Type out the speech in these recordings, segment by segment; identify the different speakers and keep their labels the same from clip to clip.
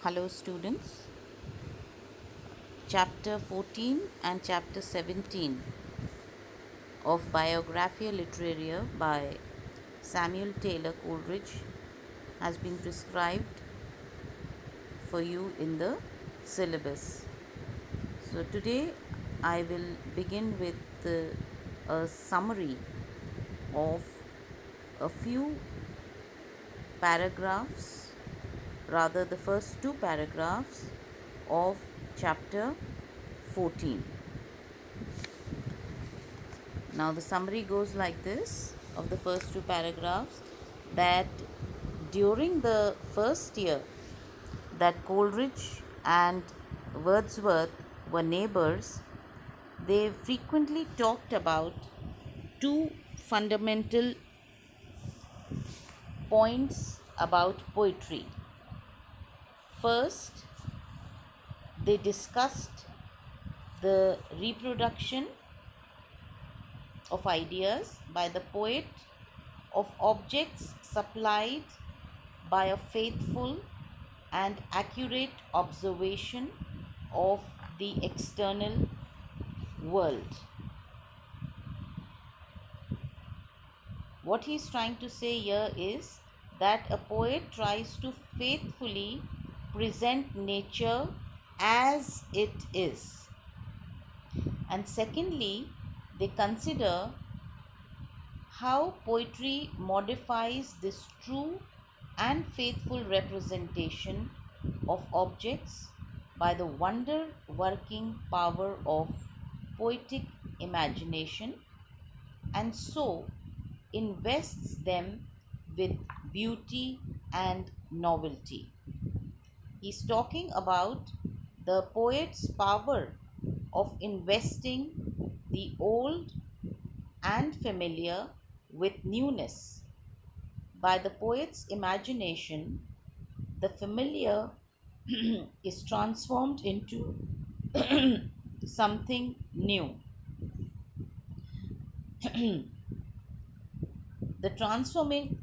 Speaker 1: Hello, students. Chapter 14 and Chapter 17 of Biographia Literaria by Samuel Taylor Coleridge has been prescribed for you in the syllabus. So, today I will begin with a summary of a few paragraphs, rather, the first two paragraphs of Chapter 14. Now, the summary goes like this of the first two paragraphs, that during the first year that Coleridge and Wordsworth were neighbors, they frequently talked about two fundamental points about poetry. First, they discussed the reproduction of ideas by the poet of objects supplied by a faithful and accurate observation of the external world. What he is trying to say here is that a poet tries to faithfully present nature as it is. And secondly, they consider how poetry modifies this true and faithful representation of objects by the wonder working power of poetic imagination, and so invests them with beauty and novelty. He's talking about the poet's power of investing the old and familiar with newness. By the poet's imagination, the familiar is transformed into something new. The transforming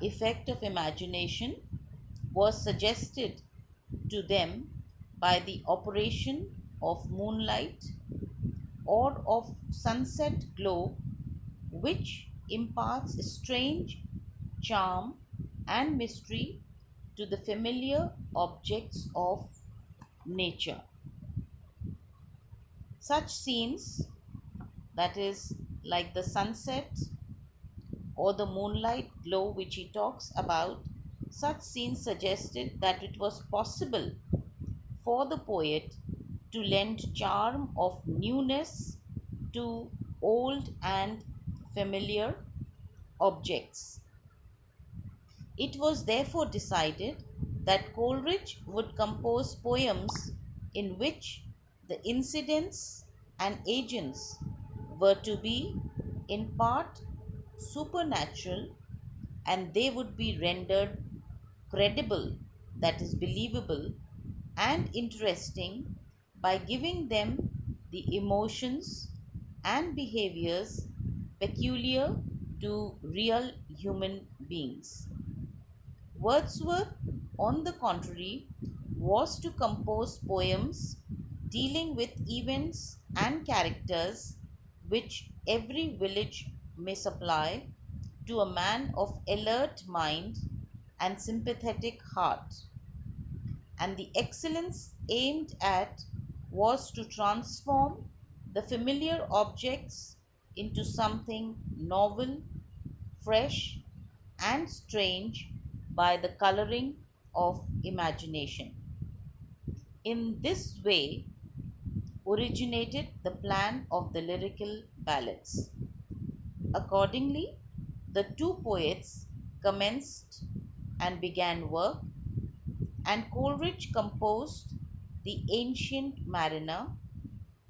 Speaker 1: effect of imagination was suggested to them by the operation of moonlight or of sunset glow, which imparts a strange charm and mystery to the familiar objects of nature. Such scenes, that is, like the sunset or the moonlight glow which he talks about, such scenes suggested that it was possible for the poet to lend charm of newness to old and familiar objects. It was therefore decided that Coleridge would compose poems in which the incidents and agents were to be in part supernatural, and they would be rendered credible, that is, believable, and interesting by giving them the emotions and behaviors peculiar to real human beings. Wordsworth, on the contrary, was to compose poems dealing with events and characters which every village may supply to a man of alert mind and sympathetic heart. And the excellence aimed at was to transform the familiar objects into something novel, fresh, and strange by the coloring of imagination. In this way originated the plan of the lyrical ballads. Accordingly, the two poets commenced and began work, and Coleridge composed The Ancient Mariner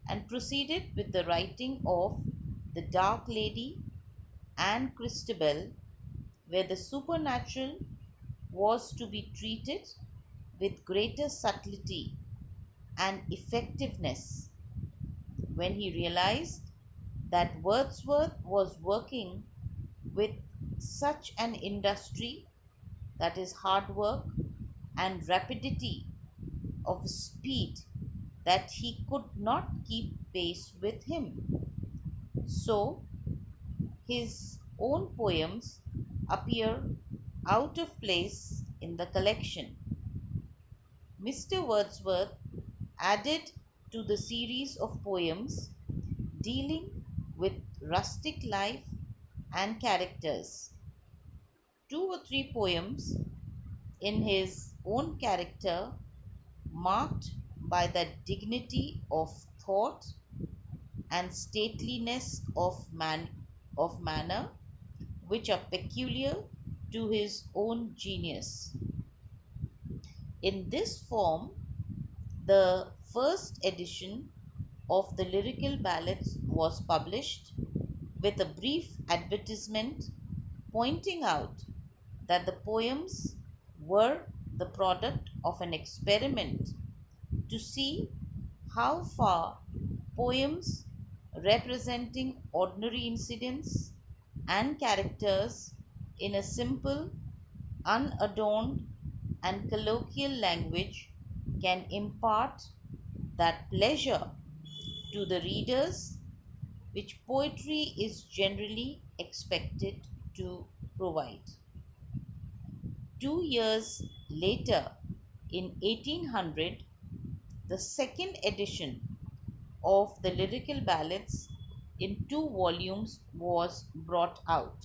Speaker 1: and proceeded with the writing of The Dark Lady and Christabel, where the supernatural was to be treated with greater subtlety and effectiveness when he realized that Wordsworth was working with such an industry, that is, hard work, and rapidity of speed that he could not keep pace with him. So, his own poems appear out of place in the collection. Mr. Wordsworth added to the series of poems dealing with rustic life and characters. Two or three poems in his own character, marked by that dignity of thought and stateliness of manner which are peculiar to his own genius. In this form, the first edition of the Lyrical Ballads was published with a brief advertisement pointing out that the poems were the product of an experiment to see how far poems representing ordinary incidents and characters in a simple, unadorned, and colloquial language can impart that pleasure to the readers which poetry is generally expected to provide. 2 years later, in 1800, the second edition of the Lyrical Ballads in two volumes was brought out.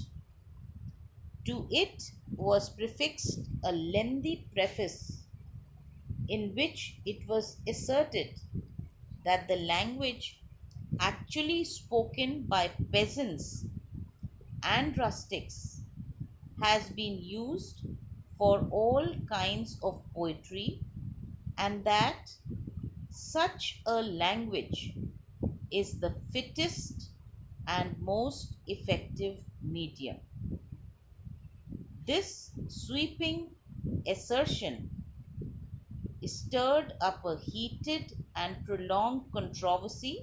Speaker 1: To it was prefixed a lengthy preface in which it was asserted that the language actually spoken by peasants and rustics has been used for all kinds of poetry, and that such a language is the fittest and most effective medium. This sweeping assertion stirred up a heated and prolonged controversy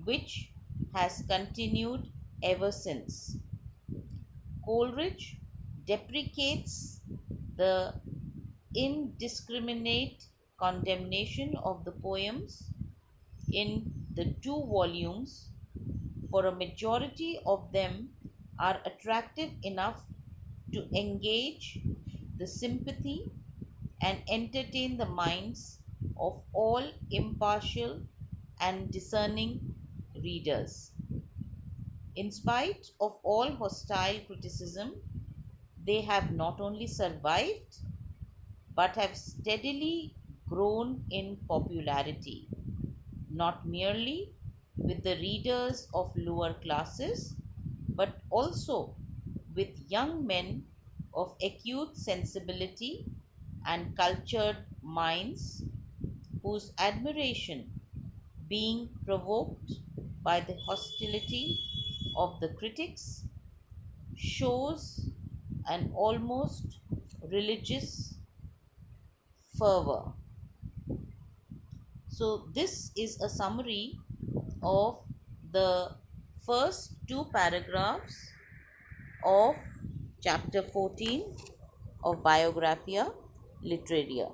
Speaker 1: which has continued ever since. Coleridge deprecates the indiscriminate condemnation of the poems in the two volumes, for a majority of them are attractive enough to engage the sympathy and entertain the minds of all impartial and discerning readers. In spite of all hostile criticism, they have not only survived but have steadily grown in popularity, not merely with the readers of lower classes, but also with young men of acute sensibility and cultured minds whose admiration, being provoked by the hostility of the critics, shows an almost religious fervor. So, this is a summary of the first two paragraphs of chapter 14 of Biographia Literaria.